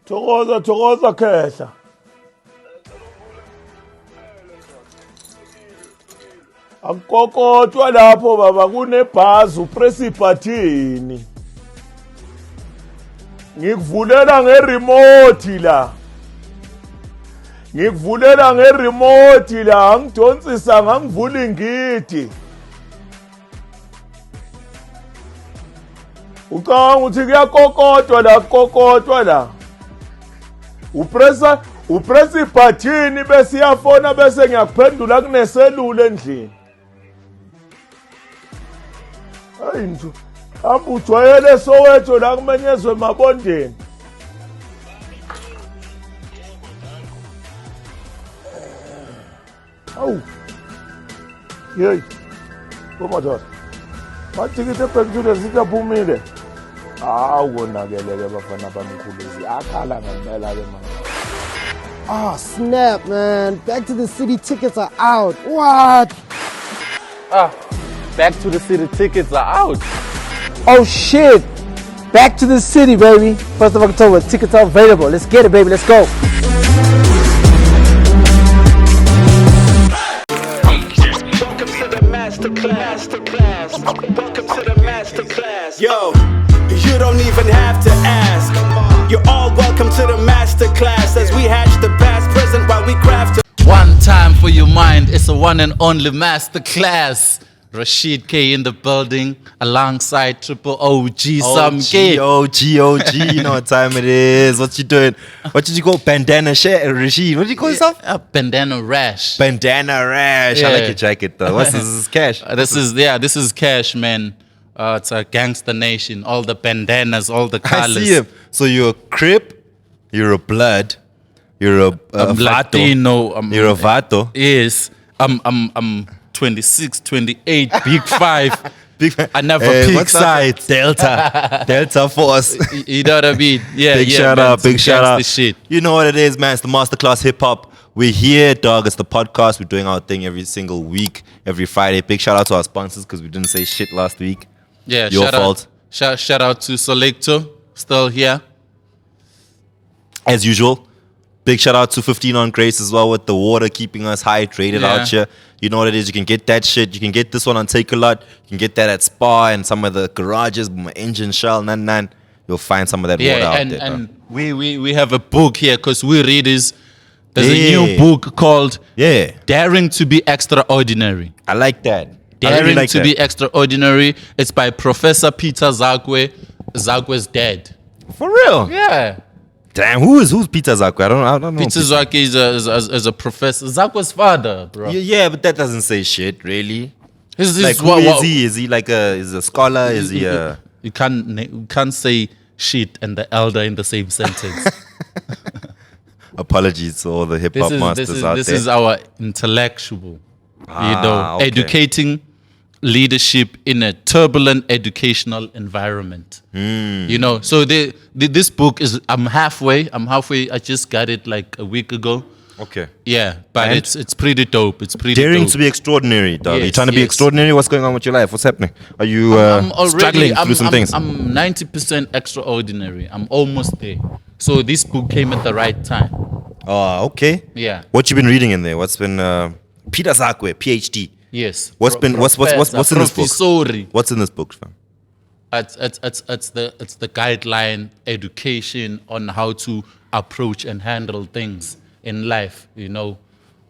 Thokoza khehla. Akukokotwa lapho baba kunebhazi upress ibhathini. Ngikuvulela ngeremote la. Ngikuvulela ngeremote la angidonsisa ngangivula ingidi. Ucanga ukuthi kuyakokotwa la. Upress ibhathini bese iyafona bese ngiyakuphendula kuneselula endlini. Hayi nje. Hamba ujwayele Soweto la kumenyezwe Mabondeni. Awu. Yey. Komador. Mathikithe pekujule sitaphumile. Wonakeleke bafana bamkhuluzi. Akhala ngempela ke manje. Oh, snap, man. Back to the City tickets are out. What? Back to the City tickets are out. Oh, shit. Back to the City, baby. 1st of October. Tickets are available. Let's get it, baby. Let's go. Welcome to the masterclass. Welcome to the masterclass. Yo, you don't even have to ask. You're all welcome to the masterclass as we hatch the past, present while we craft. One time for your mind. It's a one and only masterclass. Rashid K in the building alongside Triple OG Some K. OG, you know what time it is. What you doing? What did you call? Bandana shirt, Rashid. What did you call yourself? Bandana rash. Bandana rash. Yeah. I like your jacket though. What's this? This is cash. This is cash, man. It's a gangster nation. All the bandanas, all the colors. I see him. So you're a Crip, you're a Blood, you're a Vato. Latino. You're a Vato. Yes. I'm 26, 28, Big 5. I never pick sides. Delta Force. You know what I mean? Yeah, Big yeah, shout man, out, big shout out. Shit. You know what it is, man. It's the Masterclass Hip Hop. We're here, dog. It's the podcast. We're doing our thing every single week, every Friday. Big shout out to our sponsors because we didn't say shit last week. Yeah, Your fault. Shout out to Selecto, still here. As usual. Big shout out to 15 on Grace as well with the water keeping us hydrated out here. You know what it is. You can get that shit. You can get this one on Take A Lot. You can get that at Spa and some of the garages, Engine Shell, nan. You'll find some of that water out there. And we have a book here because we readers. There's a new book called Daring to be Extraordinary. I like that. Daring like to that. be Extraordinary. It's by Professor Peter Zakwe. Zakwe's dead. For real? Yeah. Damn, who's Peter Zakwe? I don't know. Peter Zakwe is a professor. Zakwe's father, bro. Yeah, but that doesn't say shit, really. Is he? Is he like is a scholar? Is he a... You can't say shit and the elder in the same sentence. Apologies to all the hip hop masters out there. This is our intellectual, okay. educating leadership in a turbulent educational environment. You know, so this book is I'm halfway. I just got it like a week ago. Okay. Yeah, but And it's pretty dope. It's pretty Daring dope. to be extraordinary, dog. Yes, You're trying to be extraordinary? What's going on with your life? What's happening? Are you struggling through some things? I'm 90% extraordinary. I'm almost there. So this book came at the right time. Oh, okay. Yeah. What you been reading in there? What's been Peter Zakwe, PhD? Yes. What's in this book? Professori. What's in this book, fam? It's the guideline education on how to approach and handle things in life. You know,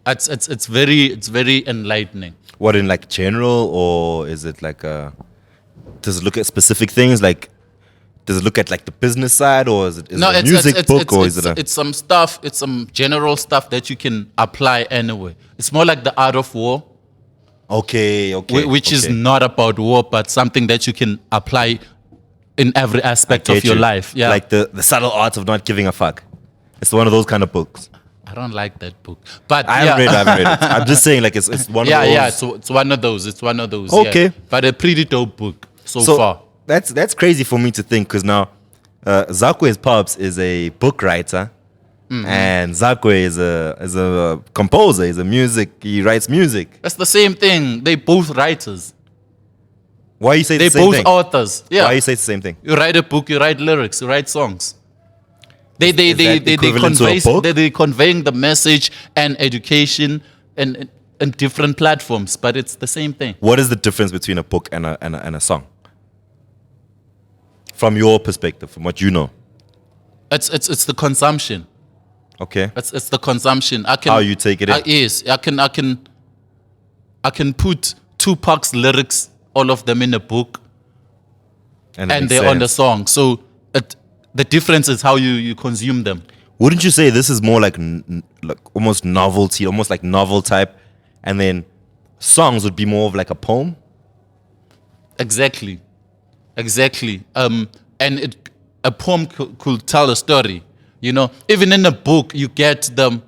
it's very enlightening. What, in like general, or is it like does it look at specific things? Like, does it look at like the business side, or is it a music book, or is it it's some stuff? It's some general stuff that you can apply anyway. It's more like the art of war. Okay. Which is not about war, but something that you can apply in every aspect of your life. Yeah, like the subtle art of not giving a fuck. It's one of those kind of books. I don't like that book, but I haven't read it. I'm just saying, like it's one of those. Yeah, it's one of those. It's one of those. Okay, yeah. But a pretty dope book so far. That's crazy for me to think, because now Zakwe's pops is a book writer. Mm-hmm. And Zakwe is a composer. He's a music. He writes music. That's the same thing. They both writers. Why you say the same thing? They both authors. Yeah. Why you say the same thing? You write a book. You write lyrics. You write songs. equivalent to a book? They're conveying the message and education and different platforms, but it's the same thing. What is the difference between a book and a song? From your perspective, from what you know. It's the consumption. Okay. It's the consumption. How you take it in. Yes, I can put Tupac's lyrics, all of them in a book, and they're on the song. So the difference is how you consume them. Wouldn't you say this is more like almost novelty, almost like novel type, and then songs would be more of like a poem? Exactly. And a poem could tell a story. Even in a book, you get the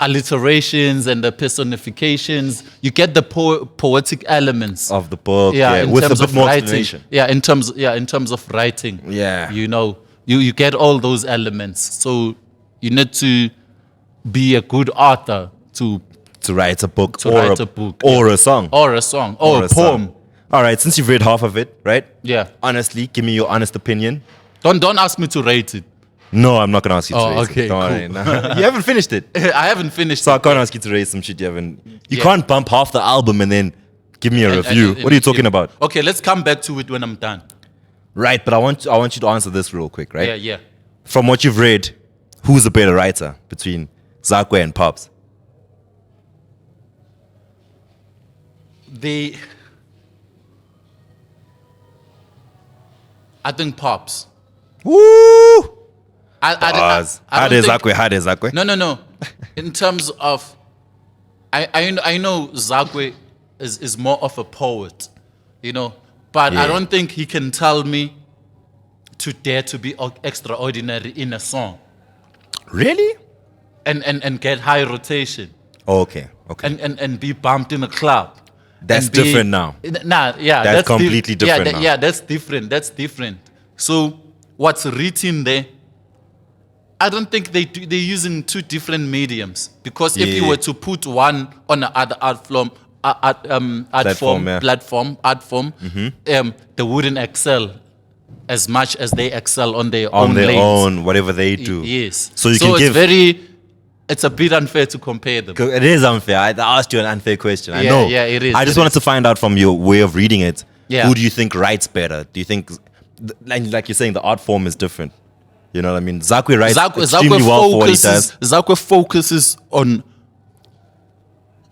alliterations and the personifications. You get the poetic elements Of the book, in with a terms bit of more writing. explanation. In terms of writing. Yeah. You get all those elements. So you need to be a good author to write a book, write a book, or a song, or a song, or a song. poem. All right, since you've read half of it, right? Yeah. Honestly, give me your honest opinion. Don't ask me to rate it. No, I'm not gonna ask you to Oh, rate okay, it. Don't cool. worry, no. You haven't finished it, I haven't finished so I it. can't ask you to rate some shit you haven't. You Yeah. can't bump half the album and then give me a review. What are you talking about? Okay, let's come back to it when I'm done. Right, but I want you to answer this real quick, right? Yeah. From what you've read, who's a better writer between Zakwe and Pops? I think Pops. Woo! I Hade don't think- Zakwe. No. In terms of, I know Zakwe is more of a poet, but Yeah. I don't think he can tell me to dare to be extraordinary in a song Really? and get high rotation Okay. and be bumped in a club. That's and be- different now. That's completely different now. Yeah, that's different. So what's written there, I don't think they're using two different mediums, because if you Yeah. were to put one on another art form, they wouldn't excel as much as they excel on their On own their lanes. own, whatever they do. Yes. So you can it's give. it's a bit unfair to compare them. It is unfair. I asked you an unfair question. I Yeah, know. yeah, it is, I just it wanted to find out from your way of reading it. Yeah. Who do you think writes better? Do you think, like you're saying, the art form is different? You know what I mean? Zakwe writes extremely well for what he does. Zakwe focuses on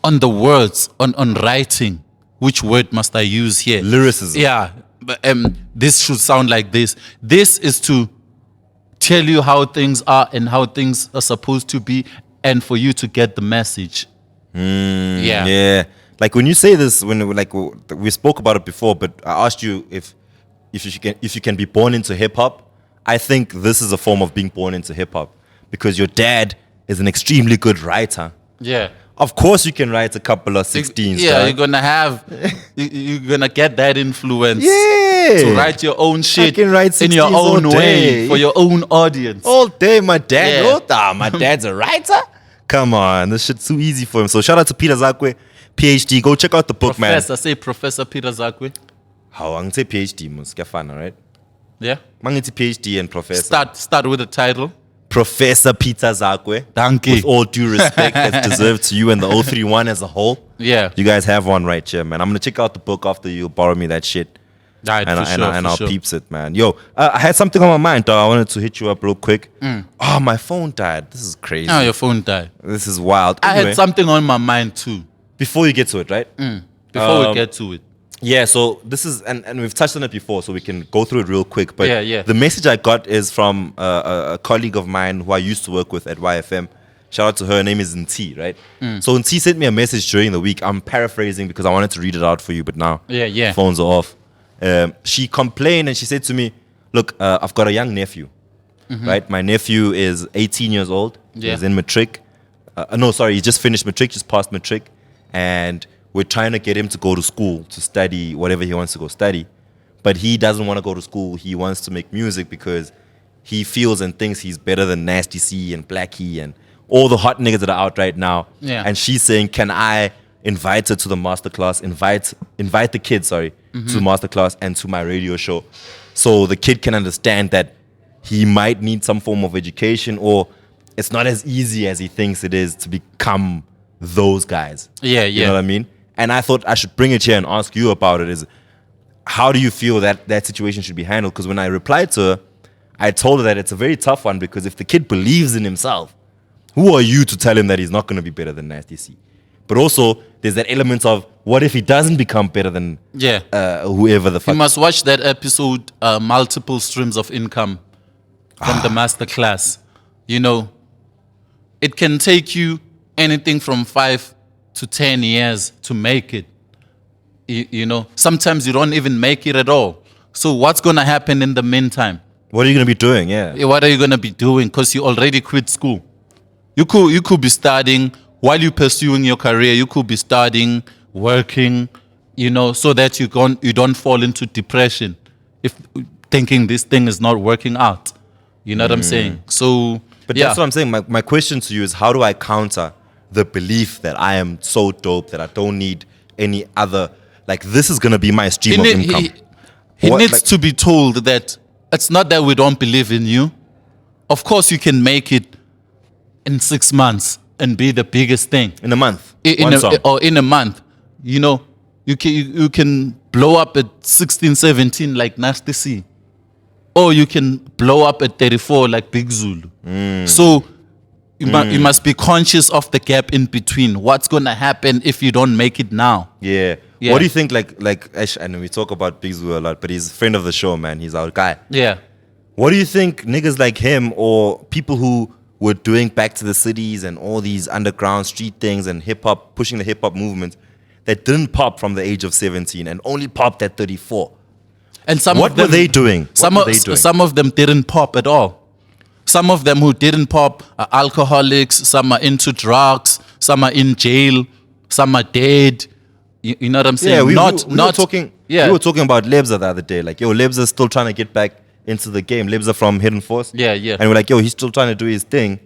the words, on writing. Which word must I use here? Lyricism. Yeah. But, this should sound like this. This is to tell you how things are and how things are supposed to be, and for you to get the message. Yeah. Like when you say this, we spoke about it before, but I asked you if you can be born into hip hop. I think this is a form of being born into hip hop, because your dad is an extremely good writer. Yeah. Of course, you can write a couple of 16s. Yeah, right? you're gonna have, you're gonna get that influence. Yeah. To write your own shit can write in your 16s all own way day. for your own audience. All day, my dad. Yeah. My dad's a writer. Come on, this shit's too easy for him. So shout out to Peter Zakwe, PhD. Go check out the book, Professor Peter Zakwe. How I'm say PhD, Muskafana, right? Yeah. Mangiti PhD and professor. Start with the title. Professor Peter Zakwe. Thank you. With all due respect that's deserved to you and the 031 as a whole. Yeah. You guys have one right here, man. I'm gonna check out the book after you borrow me that shit. Right, And I'll sure. peeps it, man. Yo, I had something on my mind, dog. I wanted to hit you up real quick. Oh, my phone died. This is crazy. Oh, your phone died. This is wild. I Anyway, had something on my mind too. before you get to it, right? Before we get to it. Yeah, so this is, and we've touched on it before, so we can go through it real quick. But Yeah. the message I got is from a colleague of mine who I used to work with at YFM. Shout out to her. Her name is Nti, right? So Nti sent me a message during the week. I'm paraphrasing because I wanted to read it out for you, but now Yeah. phones are off. She complained and she said to me, look, I've got a young nephew, right? My nephew is 18 years old. Yeah. He's in matric. He just finished matric, just passed matric. And we're trying to get him to go to school to study whatever he wants to go study. But he doesn't want to go to school. He wants to make music because he feels and thinks he's better than Nasty C and Blackie and all the hot niggas that are out right now. Yeah. And she's saying, can I invite her to the masterclass, invite the kid, to the masterclass and to my radio show, so the kid can understand that he might need some form of education, or it's not as easy as he thinks it is to become those guys. Yeah, You yeah. know what I mean? And I thought I should bring it here and ask you about it. Is how do you feel that that situation should be handled? Because when I replied to her, I told her that it's a very tough one, because if the kid believes in himself, who are you to tell him that he's not going to be better than Nasty C? But also, there's that element of, what if he doesn't become better than whoever the fuck? You must watch that episode, Multiple Streams of Income, from the masterclass. You know, it can take you anything from 5 to 10 years to make it. You know, sometimes you don't even make it at all. So what's going to happen in the meantime? What are you going to be doing? Yeah. What are you going to be doing? Because you already quit school. You could be studying while you're pursuing your career. You could be studying, working, you know, so that you don't fall into depression if thinking this thing is not working out. You know what I'm saying? So, But yeah. that's what I'm saying. My question to you is, how do I counter the belief that I am so dope that I don't need any other, like, this is going to be my stream of income? He What, needs like- to be told that it's not that we don't believe in you. Of course, you can make it in 6 months and be the biggest thing. In a month. Or in a month. You know, you can blow up at 16, 17 like Nasty C. Or you can blow up at 34 like Big Zulu. So you must be conscious of the gap in between. What's going to happen if you don't make it now? Yeah. Yeah. What do you think, like Ash, I know we talk about Big Zoo a lot, but he's a friend of the show, man. He's our guy. Yeah. What do you think niggas like him, or people who were doing Back to the Cities and all these underground street things and hip-hop, pushing the hip-hop movement, that didn't pop from the age of 17 and only popped at 34? And some What of them, were they doing? Some of them didn't pop at all. Some of them who didn't pop are alcoholics. Some are into drugs. Some are in jail. Some are dead. You know what I'm saying? Yeah, we not were talking. Yeah. We were talking about Lebza the other day. Like, yo, Lebza's still trying to get back into the game. Lebza from Hidden Force. Yeah, yeah. And we're like, yo, he's still trying to do his thing,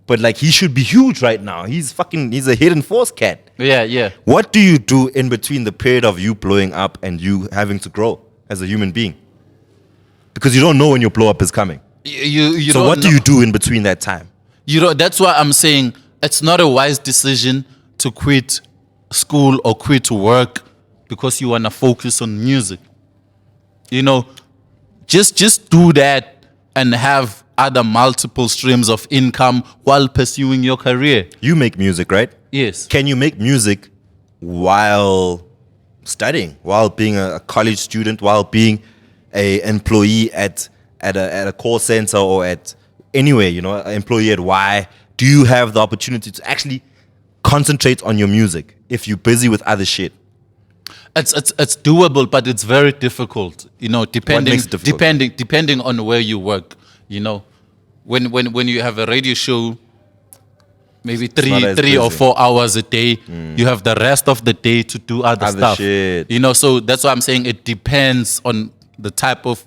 but like, he should be huge right now. He's a Hidden Force cat. Yeah, yeah. What do you do in between the period of you blowing up and you having to grow as a human being? Because you don't know when your blow up is coming. You So don't what do know- you do in between that time? That's why I'm saying it's not a wise decision to quit school or quit work because you want to focus on music. You know, just do that and have other multiple streams of income while pursuing your career. You make music, right? Yes. Can you make music while studying, while being a college student, while being a employee at a call center or at anywhere, you know, an employee at Y? Do you have the opportunity to actually concentrate on your music if you're busy with other shit? It's doable, but it's very difficult. You know, makes it difficult? depending on where you work. You know, when you have a radio show, maybe not as three or busy. 4 hours a day, you have the rest of the day to do other stuff. shit. You know, so that's why I'm saying it depends on the type of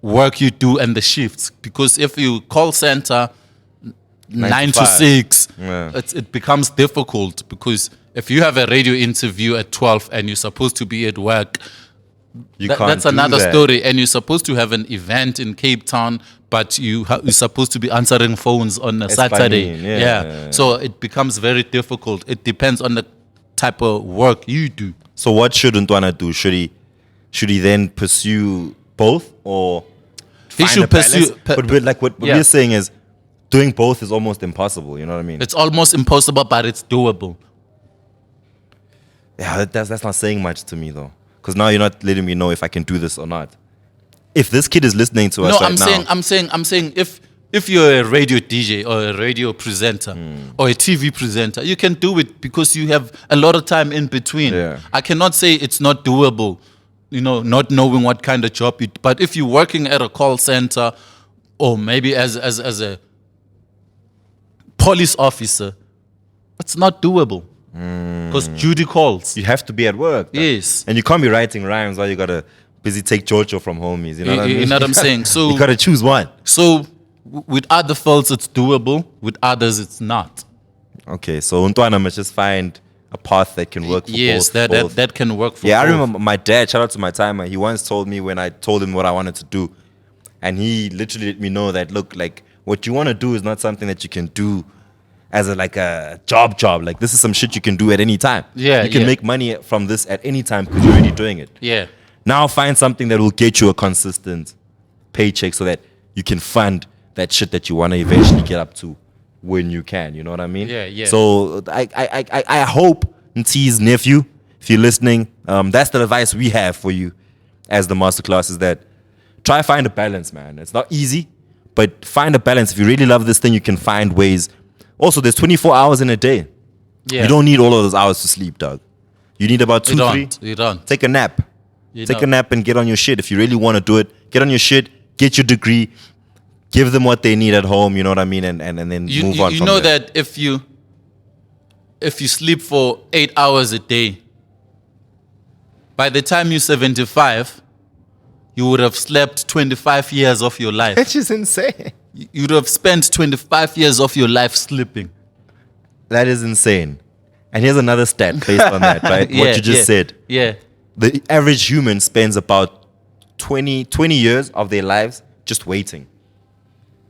work you do and the shifts. Because if you call center 9 to 5. 6, Yeah. it becomes difficult, because if you have a radio interview at 12 and you're supposed to be at work, You that's do another that. story. And you're supposed to have an event in Cape Town, but you're supposed to be answering phones on a Saturday. yeah. So it becomes very difficult. It depends on the type of work you do. So what should Ntwana do? Should he then pursue both, or He find should a balance? pursue- But what Yeah. we're saying is, doing both is almost impossible. You know what I mean? It's almost impossible, but it's doable. Yeah, that's not saying much to me though, because now you're not letting me know if I can do this or not. If this kid is listening to us No, right now, I'm saying if you're a radio DJ or a radio presenter or a TV presenter, you can do it because you have a lot of time in between. Yeah. I cannot say it's not doable, you know, not knowing what kind of job you. But if you're working at a call center or maybe as a police officer, it's not doable because duty calls. you have to be at work. Yes. And you can't be writing rhymes while you gotta busy take Jojo from homies. You know what I mean? You know what I'm saying? So you gotta choose one. So with other fields, it's doable. With others, it's not. Okay, so Ntwana must just find a path that can work for Yes, both. that can work for Yeah, I both. remember my dad, shout out to my timer, he once told me when I told him what I wanted to do, and he literally let me know that, look, like, what you want to do is not something that you can do as a job. Like, this is some shit you can do at any time. Yeah, you can yeah. make money from this at any time because you're already doing it. Yeah. Now find something that will get you a consistent paycheck so that you can fund that shit that you want to eventually get up to when you can. You know what I mean? Yeah, yeah. So I hope Nti's nephew, if you're listening, that's the advice we have for you as the masterclass, is that try find a balance, man. It's not easy, but find a balance. If you really love this thing, you can find ways. Also, there's 24 hours in a day. Yeah. You don't need all of those hours to sleep, dog. You need about 2, 3. You don't. Take a nap. You Take a don't. nap and get on your shit. If you really want to do it, get on your shit, get your degree, give them what they need at home, you know what I mean, and then move on You from know there. that if you sleep for 8 hours a day, by the time you're 75, you would have slept 25 years of your life. That's just insane. You would have spent 25 years of your life sleeping. That is insane. And here's another stat based on that, right? What you just said. Yeah. The average human spends about 20 years of their lives just waiting.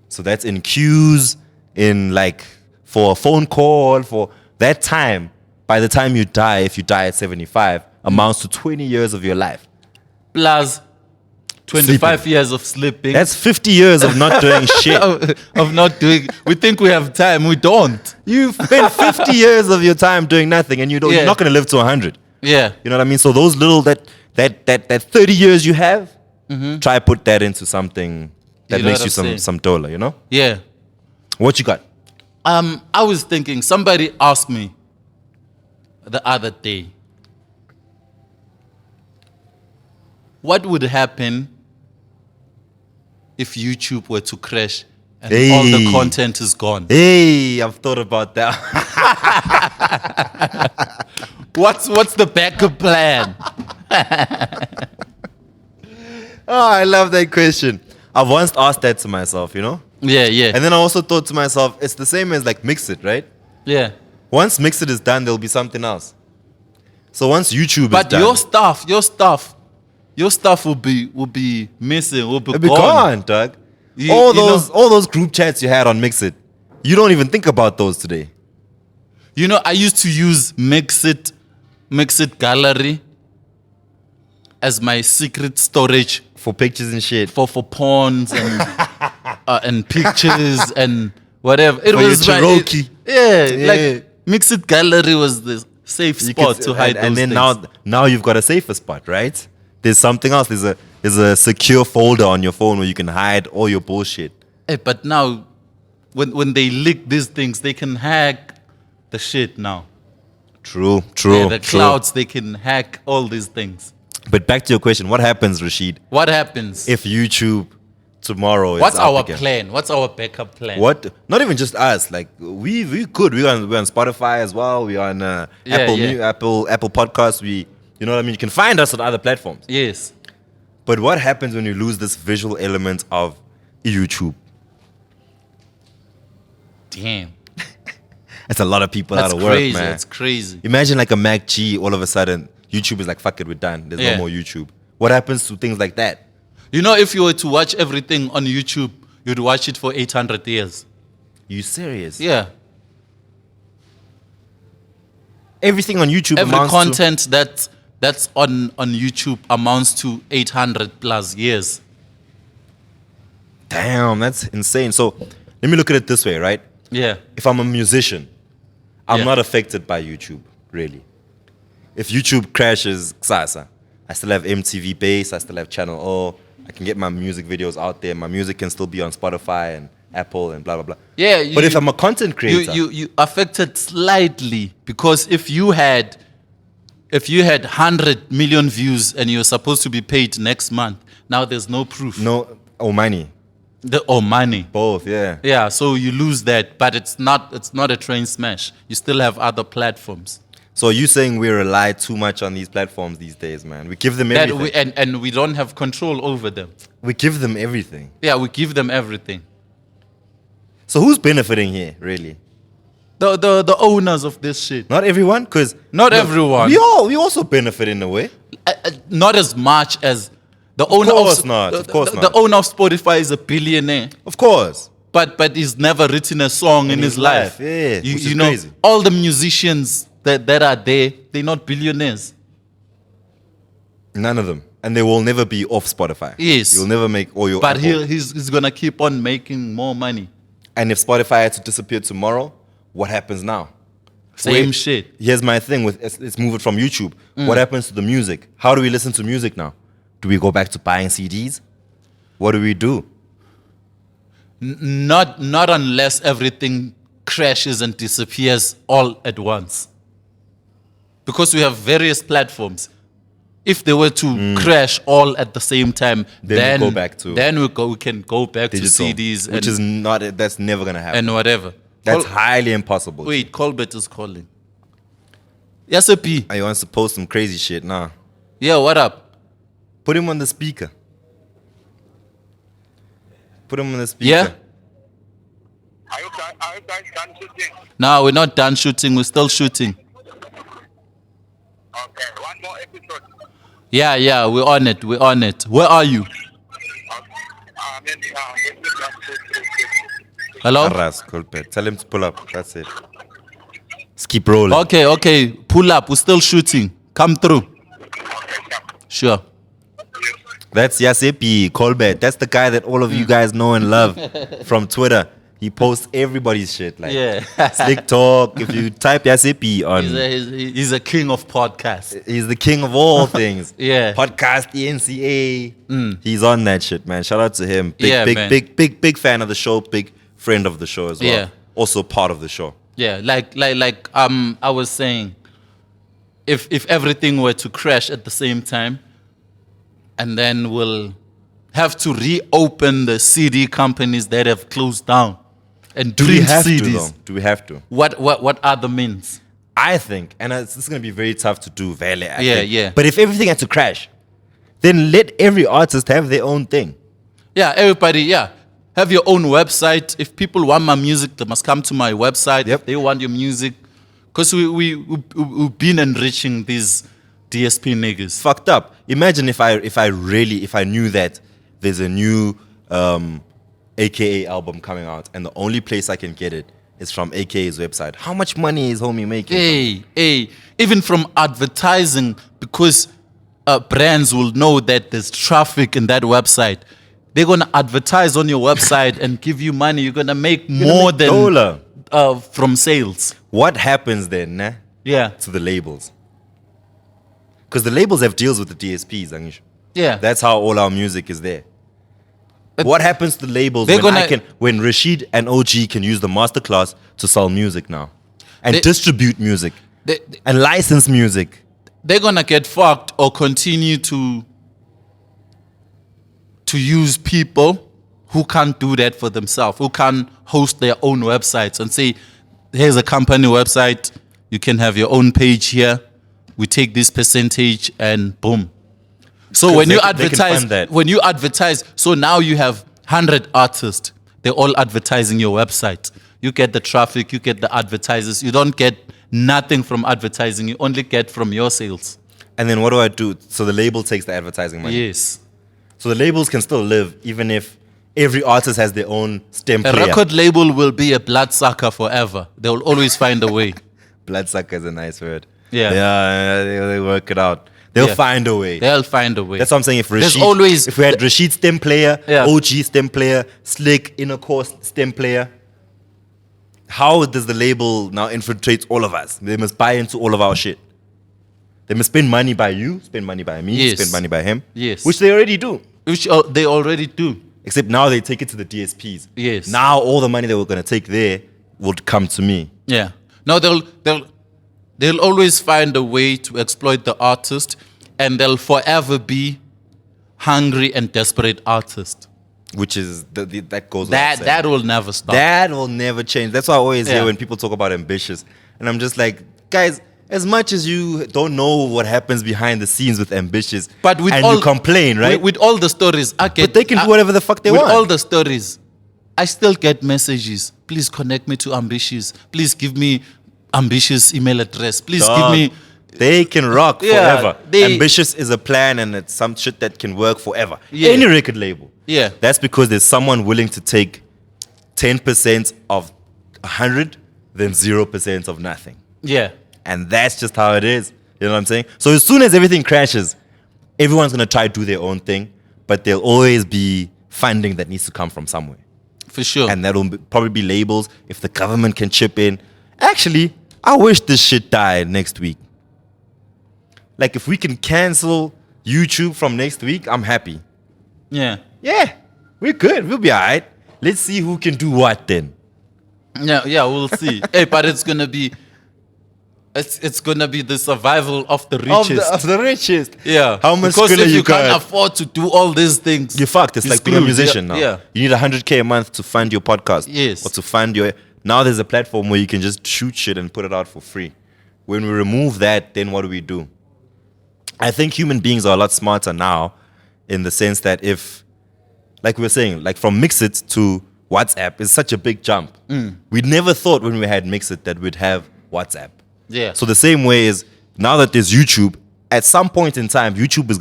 So that's in queues, in like for a phone call, for that time. By the time you die, if you die at 75, amounts to 20 years of your life. Plus 25 Sleeping. years of sleeping. That's 50 years of not doing shit. of not doing. We think we have time. We don't. You've spent 50 years of your time doing nothing, and you're Yeah. not going to live to 100. Yeah. You know what I mean? So those little that 30 years you have, try put that into something that You know makes what you I'm saying? some dollar. You know Yeah. what you got? I was thinking, somebody asked me the other day, what would happen if YouTube were to crash and all the Hey. content is gone? Hey, I've thought about that. What's the backup plan? Oh, I love that question. I've once asked that to myself, you know, Yeah, yeah, and then I also thought to myself, it's the same as like Mix It, right? yeah. Once Mix It is done, there'll be something else. So once YouTube is But done, your stuff will be missing. Will be it'll be gone. gone, dog. You- all you all those group chats you had on Mix It, you don't even think about those today. You know, I used to use Mix It Gallery as my secret storage For pictures and shit. for pawns and pictures and whatever. It For your was my- Cherokee. yeah, Yeah. like Mix It Gallery was the safe You spot could- to hide and those then things. now you've got a safer spot, right? There's something else. There's a secure folder on your phone where you can hide all your bullshit. Hey, but now, when they leak these things, they can hack the shit now. True. Yeah, the clouds, they can hack all these things. But back to your question, what happens, Rashid, What happens? if YouTube tomorrow is What's up our again? plan? What's our backup plan? What? Not even just us. Like we could. We're on Spotify as well. We're on Yeah. Apple Podcasts. You know what I mean. You can find us on other platforms. Yes. But what happens when you lose this visual element of YouTube? Damn. It's a lot of people That's out of work, crazy. man. That's crazy. Imagine like a Mac G. All of a sudden, YouTube is like, fuck it, we're done. There's Yeah. no more YouTube. What happens to things like that? You know, if you were to watch everything on YouTube, you'd watch it for 800 years. You serious? Yeah. Everything on YouTube Every amounts content that's on YouTube amounts to 800 plus years. Damn, that's insane. So let me look at it this way, right? Yeah. If I'm a musician, I'm Yeah. not affected by YouTube, really. If YouTube crashes, kusasa, I still have MTV Base, I still have Channel O, I can get my music videos out there, my music can still be on Spotify and Apple and blah, blah, blah. Yeah. But if I'm a content creator, you affected slightly, because if you had 100 million views and you're supposed to be paid next month, now there's no proof. no, money, Or money. both, yeah. Yeah, so you lose that, but it's not a train smash. You still have other platforms. So you saying we rely too much on these platforms these days, man? We give them That everything. and we don't have control over them. We give them everything. Yeah, we give them everything. So who's benefiting here, really? The owners of this shit. Not everyone, because Not everyone. We also benefit in a way. Not as much as The owner course not, of course the not. owner of Spotify is a billionaire. Of course. But he's never written a song in his life. Yeah, You, which you is know, crazy. all the musicians that are there, they're not billionaires. None of them. And they will never be off Spotify. Yes. You'll never make all your... But he's gonna keep on making more money. And if Spotify had to disappear tomorrow, what happens now? Same shit. Here's my thing with let's move it from YouTube. What happens to the music? How do we listen to music now? Do we go back to buying CDs? What do we do? Not unless everything crashes and disappears all at once. Because we have various platforms. If they were to crash all at the same time, Then we go back to we can go back digital, to CDs which is not. That's never gonna happen. and whatever. That's highly impossible. Wait, Colbert is calling. Yes, sir, P. He wants to post some crazy shit. Nah, Yeah, what up? put him on the speaker. Put him on the speaker. Yeah? Are you guys done shooting? No, we're not done shooting. We're still shooting. Okay, one more episode. Yeah, we're on it. We're on it. Where are you? Hello? Arras, Colbert. Tell him to pull up. That's it. Let's keep rolling. Okay. Pull up. We're still shooting. Come through. Sure. That's Yasepi Colbert. That's the guy that all of you guys know and love from Twitter. He posts everybody's shit. Like Yeah. Slick Talk. If you type Yasepi on, He's a king of podcasts. he's the king of all things. Yeah. Podcast, the NCA. He's on that shit, man. Shout out to him. Yeah, man. Big fan of the show. Big friend of the show as well. Yeah. Also part of the show. Yeah, like I was saying, if everything were to crash at the same time, and then we'll have to reopen the CD companies that have closed down and Do we print have CDs. to though? Do we have to? What are the means? I think, and this is going to be very tough to do, Vele. I Yeah, think. yeah. But if everything had to crash, then let every artist have their own thing. Yeah, everybody, yeah. Have your own website. If people want my music, they must come to my website. Yep. If they want your music. Because we've been enriching these DSP niggas. Fucked up. Imagine if I knew that there's a new AKA album coming out and the only place I can get it is from AKA's website. How much money is homie making? Hey, even from advertising, because brands will know that there's traffic in that website. They're gonna advertise on your website and give you money. You're gonna make more than dollar. From sales. What happens then, nah, Yeah, to the labels? Because the labels have deals with the DSPs, Angish. yeah. That's how all our music is there. But What happens to labels they're when Rashid and OG can use the masterclass to sell music now and They- distribute music they, and license music? they're gonna get fucked or continue to use people who can't do that for themselves, who can't host their own websites and say, here's a company website, you can have your own page here, we take this percentage and boom. So Because when they you can advertise, fund that. so now you have 100 artists, they're all advertising your website. You get the traffic, you get the advertisers, you don't get nothing from advertising, you only get from your sales. And then what do I do? So the label takes the advertising money. Yes. So the labels can still live even if every artist has their own stem A player. record label will be a bloodsucker forever. They will always find a way. Bloodsucker is a nice word. Yeah. Yeah, they work it out. They'll Yeah. find a way. They'll find a way. That's what I'm saying. If There's Rashid, always- if we had Rashid stem player, Yeah. OG stem player, Slick inner core stem player, how does the label now infiltrate all of us? They must buy into all of our shit. They must spend money by you, spend money by me, Yes. spend money by him. Yes. Which they already do. Which they already do. Except now they take it to the DSPs. Yes. Now all the money they were going to take there would come to me. Yeah. No, they'll always find a way to exploit the artist, and they'll forever be hungry and desperate artists. Which is, that goes without saying. That will never stop. That will never change. That's why I always Yeah. hear when people talk about ambitious. And I'm just like, guys, as much as you don't know what happens behind the scenes with ambitious, But with and all, you complain, right? With all the stories, I get. But they can do whatever the fuck they with want. all the stories, I still get messages. Please connect me to Ambitious. Please give me Ambitious email address. Please Dog. give me. They can rock Yeah, forever. they- Ambitious is a plan and it's some shit that can work forever. Yeah. Any record label. Yeah. That's because there's someone willing to take 10% of 100, then 0% of nothing. Yeah. And that's just how it is. You know what I'm saying? So as soon as everything crashes, everyone's going to try to do their own thing, but there'll always be funding that needs to come from somewhere. For sure. And that'll probably be labels if the government can chip in. Actually, I wish this shit died next week. Like, if we can cancel YouTube from next week, I'm happy. yeah. Yeah, we're good. We'll be all right. Let's see who can do what then. Yeah, we'll see. Hey, but it's gonna be the survival of the richest. Of the richest. Yeah. How much Because if you can't got? afford to do all these things, You're fucked. It's you're like being a screwed. musician Yeah, now. yeah. You need 100K a month to fund your podcast. Yes. Or to fund your... Now there's a platform where you can just shoot shit and put it out for free. When we remove that, then what do? I think human beings are a lot smarter now in the sense that if, like we were saying, like from Mixit to WhatsApp is such a big jump. We never thought when we had Mixit that we'd have WhatsApp. Yeah. So the same way is now that there's YouTube, at some point in time, YouTube is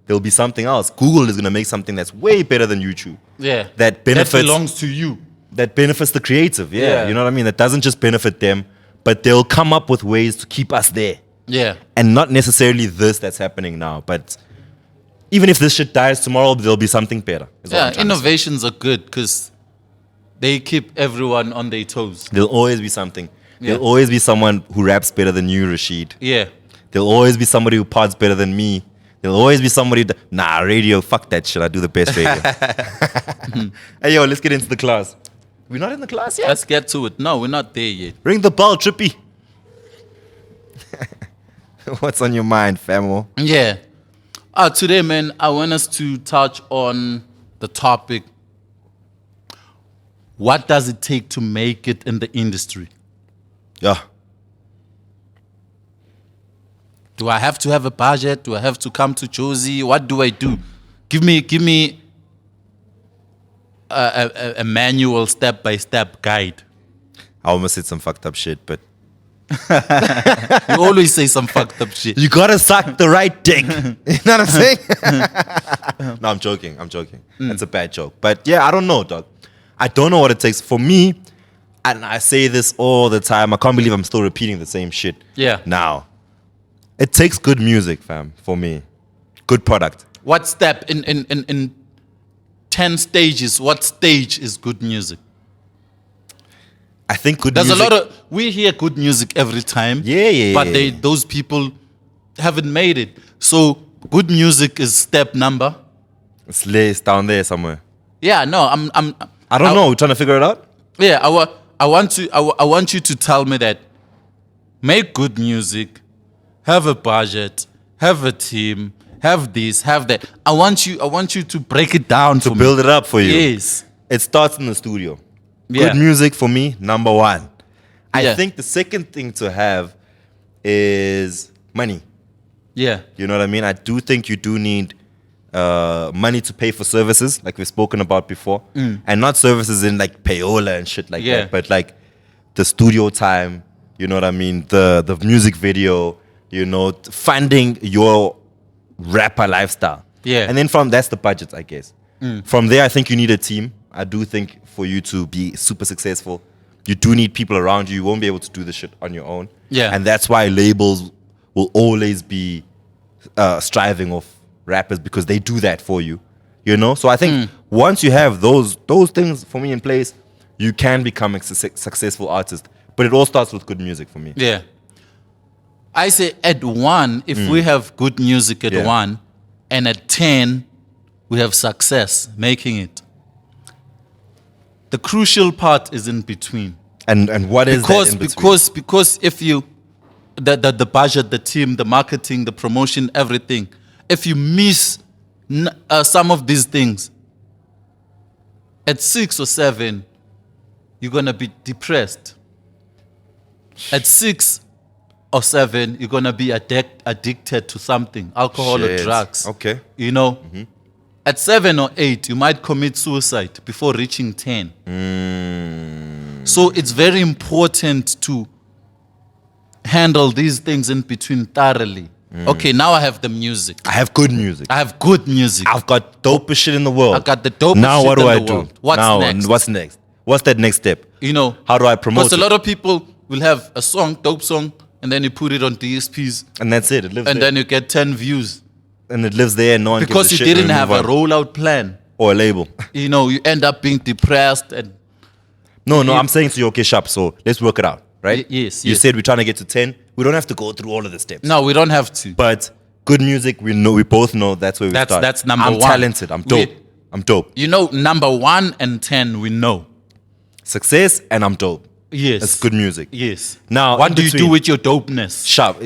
there'll be something else. Google is gonna make something that's way better than YouTube. Yeah. That benefits That belongs to you. that benefits the creative. Yeah. Yeah. You know what I mean? That doesn't just benefit them, but they'll come up with ways to keep us there. Yeah. And not necessarily this that's happening now, but even if this shit dies tomorrow, there'll be something better. is what I'm Yeah. trying to say. Innovations are good because they keep everyone on their toes. There'll always be something. Yeah. There'll always be someone who raps better than you, Rashid. Yeah. There'll always be somebody who pods better than me. There'll always be somebody nah, radio, fuck that shit. I do the best radio. Hey, yo, let's get into the class. We're not in the class yet? Let's get to it. No, we're not there yet. Ring the bell, Trippy. What's on your mind, famo? Yeah. Today, man, I want us to touch on the topic. What does it take to make it in the industry? Yeah. Do I have to have a budget? Do I have to come to Josie? What do I do? Give me a manual step-by-step guide. I almost said some fucked up shit, but You always say some fucked up shit. you gotta suck the right dick. You know what I'm saying? No, I'm joking. That's a bad joke. But yeah, I don't know, dog. I don't know what it takes. For me, and I say this all the time, I can't believe I'm still repeating the same shit. Yeah. Now, it takes good music, fam, for me. Good product. What step in 10 stages, what stage is good music? I think good There's music. a lot of, we hear good music every time. Yeah. But those people haven't made it. So good music is step number. It's laced down there somewhere. Yeah, no, I don't know. We're trying to figure it out. Yeah, I want you to tell me that make good music, have a budget, have a team, have this, have that. I want you to break it down To for build it up for you. Yes. It starts in the studio. Yeah. Good music for me, number one. I Yeah. think the second thing to have is money. Yeah. You know what I mean? I do think you do need money to pay for services, like we've spoken about before. And not services in like payola and shit like Yeah. that, but like the studio time, you know what I mean? The music video, you know, funding your rapper lifestyle. Yeah. And then that's the budget, I guess. From there, I think you need a team. I do think for you to be super successful, you do need people around you. You won't be able to do this shit on your own. Yeah. And that's why labels will always be striving of rappers because they do that for you. You know? So I think once you have those things for me in place, you can become a successful artist. But it all starts with good music for me. Yeah. I say at 1, if we have good music at Yeah. 1, and at 10, we have success making it. The crucial part is in between. And what is that in between? Because if you the budget, the team, the marketing, the promotion, everything, if you miss some of these things, at 6 or 7, you're gonna be depressed. At 6 or 7, you're gonna be addicted to something, alcohol or Shit. drugs. Okay. You know, at 7 or 8, you might commit suicide before reaching 10. So it's very important to handle these things in between thoroughly. Okay, now I have the music. I have good music. I have good music. I've got dopest shit in the world. I got the dopest now shit what do in I the do? world. What's now, next? What's next? What's that next step? You know, How do I promote because a it? lot of people will have a song, dope song, and then you put it on DSPs, And that's it. It lives and there. then you get 10 views And it lives there and no one because gives you a shit. didn't and we have move a on. rollout plan. Or a label. You know, you end up being depressed and No, I'm saying to you, okay, sharp. So let's work it out, right? Yes, You yes. said we're trying to get to 10. We don't have to go through all of the steps. no, we don't have to. But good music, we both know that's where we start. That's number I'm one. talented. I'm dope. I'm dope. You know, number 1 and 10, we know. Success and I'm dope. Yes. That's good music. Yes. Now, what in do you do between- with your dopeness? Sharp.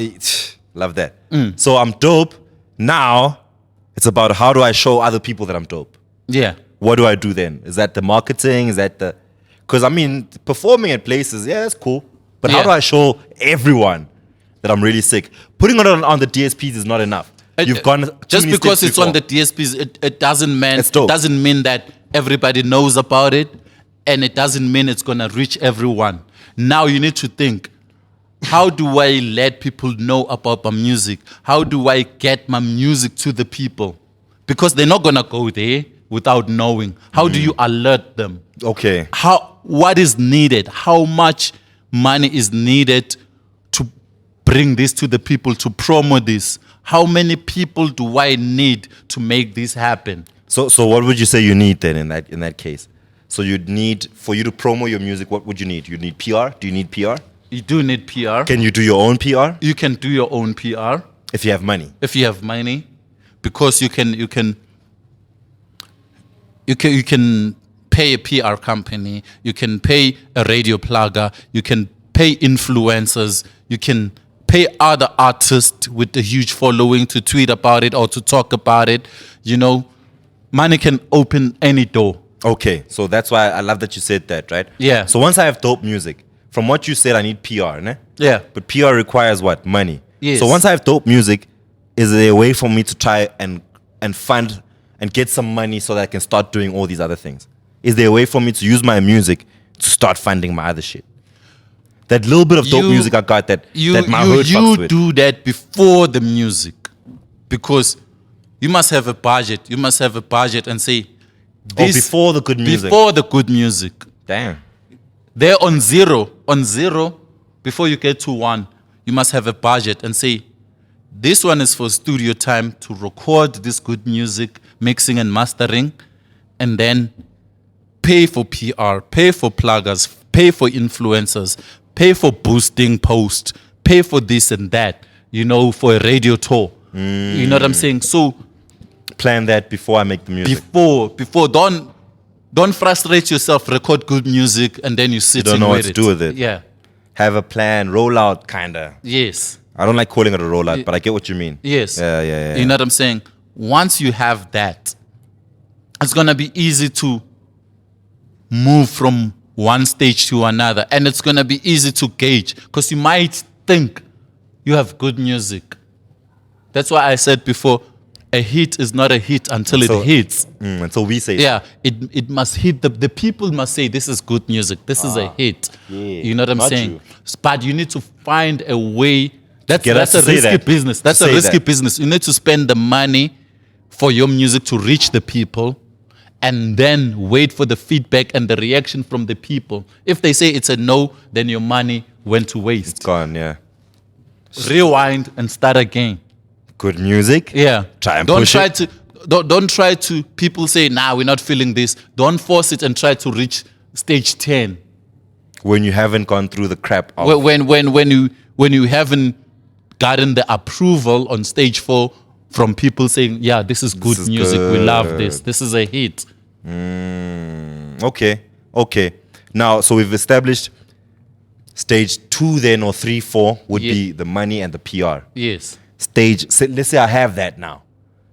Love that. So I'm dope. Now it's about how do I show other people that I'm dope? Yeah. What do I do then? Is that the marketing? Is that the... Because, I mean, performing at places, yeah, that's cool. But how Yeah. do I show everyone that I'm really sick? Putting it on the DSPs is not enough. You've gone too just many because steps it's on the before. DSPs, it doesn't mean It's dope. doesn't mean that everybody knows about it, and it doesn't mean it's gonna reach everyone. Now you need to think, how do I let people know about my music? How do I get my music to the people? Because they're not gonna go there without knowing. How do you alert them? Okay. What is needed? How much money is needed to bring this to the people, to promote this? How many people do I need to make this happen? So what would you say you need then in that case? So you'd need, for you to promo your music, what would you need? You need PR? Do you need PR? You do need PR. Can you do your own PR? You can do your own PR If you have money. if you have money, because you can pay a PR company, you can pay a radio plugger, you can pay influencers, you can pay other artists with a huge following to tweet about it or to talk about it. You know, money can open any door. Okay, so that's why I love that you said that, right? Yeah. So once I have dope music, from what you said, I need PR, ne? Yeah. But PR requires what? Money. Yes. So once I have dope music, is there a way for me to try and fund and get some money so that I can start doing all these other things? Is there a way for me to use my music to start funding my other shit? That little bit of dope music I got that my hood fucks with. do that before the music, because you must have a budget. You must have a budget and say, before the good music. Before the good music. Damn. They're on zero. Before you get to 1, you must have a budget and say, this one is for studio time to record this good music, mixing and mastering, and then pay for PR, pay for pluggers, pay for influencers, pay for boosting posts, pay for this and that, you know, for a radio tour. You know what I'm saying? So Plan that before I make the music. before don't frustrate yourself, record good music and then you sit don't and know with what to do with it. Yeah. Have a plan, roll out, kinda. Yes. I don't like calling it a rollout, but I get what you mean. Yes. Yeah. You know what I'm saying? Once you have that, it's gonna be easy to move from one stage to another, and it's gonna be easy to gauge because you might think you have good music. That's why I said before, a hit is not a hit until it hits. Until we say Yeah, it must hit. The people must say this is good music. This is a hit. yeah. You know what I'm Got saying? you. But you need to find a way. That's Get us a to say risky that. business. That's a Say risky that. business. You need to spend the money for your music to reach the people, and then wait for the feedback and the reaction from the people. If they say it's a no, then your money went to waste. It's gone, yeah. Rewind and start again. Good music. Yeah. Try and don't push try it. to don't try to people say, nah, we're not feeling this. Don't force it and try to reach stage 10. When you haven't gone through the crap of When you haven't gotten the approval on stage 4 from people saying, yeah, this is good is music. We love good. this. This is a hit. Okay. Now, so we've established stage 2 then, or 3, 4 would Yeah. be the money and the PR. Yes. Let's say I have that now.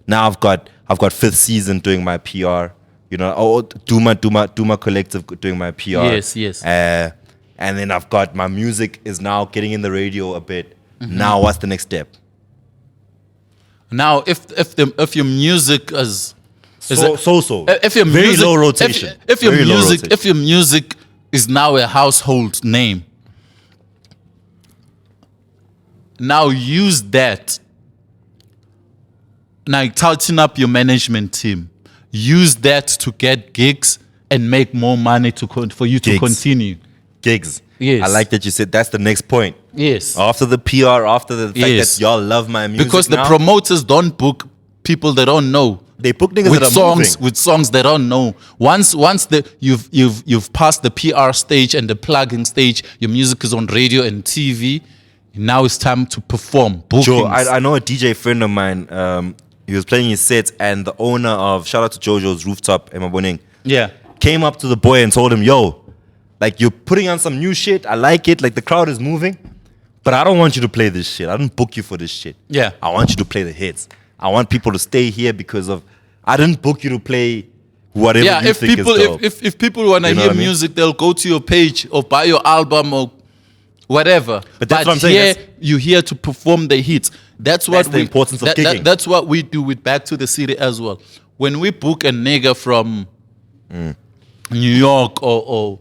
Now I've got 5th season doing my PR. You know, Duma Collective doing my PR. Yes. And then I've got my music is now getting in the radio a bit. Mm-hmm. Now what's the next step? Now, if your music is if your very music, low rotation. if your Very low music rotation. if your music is now a household name, Now use that. Now tighten up your management team. Use that to get gigs and make more money for you to Gigs. continue. Gigs. Yes. I like that you said that's the next point. Yes. After the PR, after the fact Yes. that y'all love my music Because the now, promoters don't book people they don't know. they book niggas With that are songs, moving. with songs they don't know. Once you've passed the PR stage and the plugging stage, your music is on radio and TV. Now it's time to perform. Bookings. Joe, I know a DJ friend of mine. He was playing his set, and the owner of shout out to Jojo's Rooftop in Maboning Yeah. came up to the boy and told him, "Yo, like you're putting on some new shit. I like it. Like the crowd is moving, but I don't want you to play this shit. I didn't book you for this shit. Yeah. I want you to play the hits. I want people to stay here because of. I didn't book you to play whatever Yeah, you if think people is dope." if people want to You know hear what I mean? music, they'll go to your page or buy your album or whatever. But that's what I'm saying, here that's- you're here to perform the hits. That's what That's the importance of gigging. That's what we do with Back to the City as well. When we book a nigga from New York or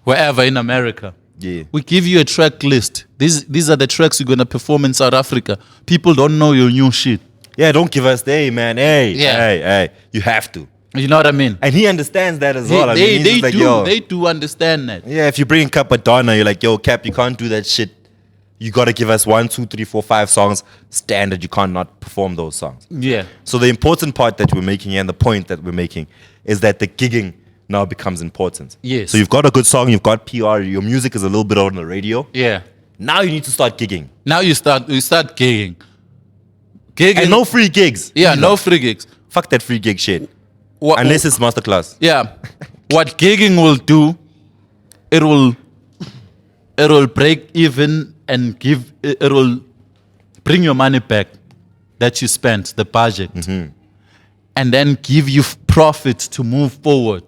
wherever in America, Yeah. we give you a track list. These are the tracks you're gonna perform in South Africa. People don't know your new shit. Yeah, don't give us the hey man, hey, Yeah. hey. You have to, You know what I mean? and he understands that as well. I mean, he's They just like, do. yo, They do understand that. yeah, if you bring Capadonna, you're like, yo, Cap, you can't do that shit. You got to give us 1, 2, 3, 4, 5 songs standard. You can't not perform those songs. Yeah. So the important part that we're making and the point that we're making is that the gigging now becomes important. Yes. So you've got a good song, you've got PR, your music is a little bit on the radio. Yeah. Now you need to start gigging. Now you start gigging. Gigging. And no free gigs. Yeah, Either. no free gigs. Fuck that free gig shit. What, Unless it's masterclass. yeah. What gigging will do, it will break even and it will bring your money back that you spent, the budget. And then give you profit to move forward.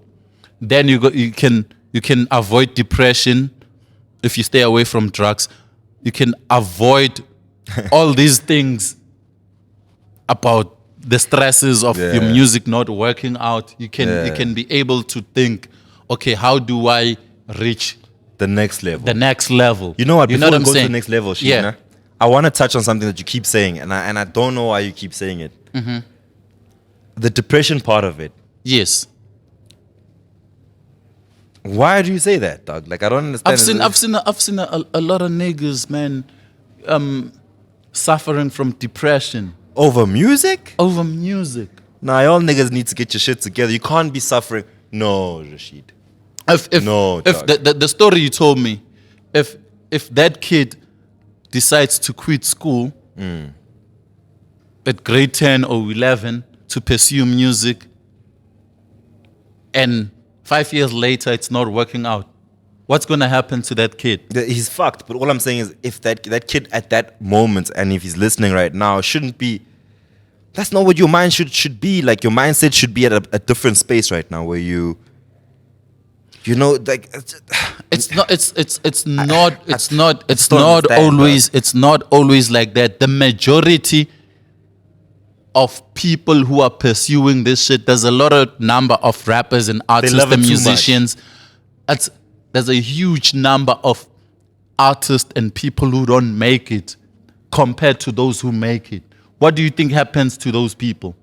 Then you can avoid depression if you stay away from drugs. You can avoid all these things about the stresses of your music not working out. You can be able to think, okay, how do I reach The next level. the next level? You know what? You Before know we what I'm go saying? to the next level, Sheena, Yeah. I want to touch on something that you keep saying, and I don't know why you keep saying it. The depression part of it. Yes. Why do you say that, dog? Like I don't understand. I've seen a lot of niggas, man, suffering from depression Over music? over music. Nah, y'all niggas need to get your shit together. You can't be suffering. No, Rashid. If No, if dog. the story you told me, if that kid decides to quit school at grade 10 or 11 to pursue music, and 5 years later it's not working out, what's gonna happen to that kid? He's fucked. But all I'm saying is, if that kid at that moment, and if he's listening right now, shouldn't be. That's not what your mind should be. Like your mindset should be at a different space right now, where you know, like It's not always like that. The majority of people who are pursuing this shit, there's a lot of number of rappers and artists love it and too much. musicians. There's a huge number of artists and people who don't make it compared to those who make it. What do you think happens to those people?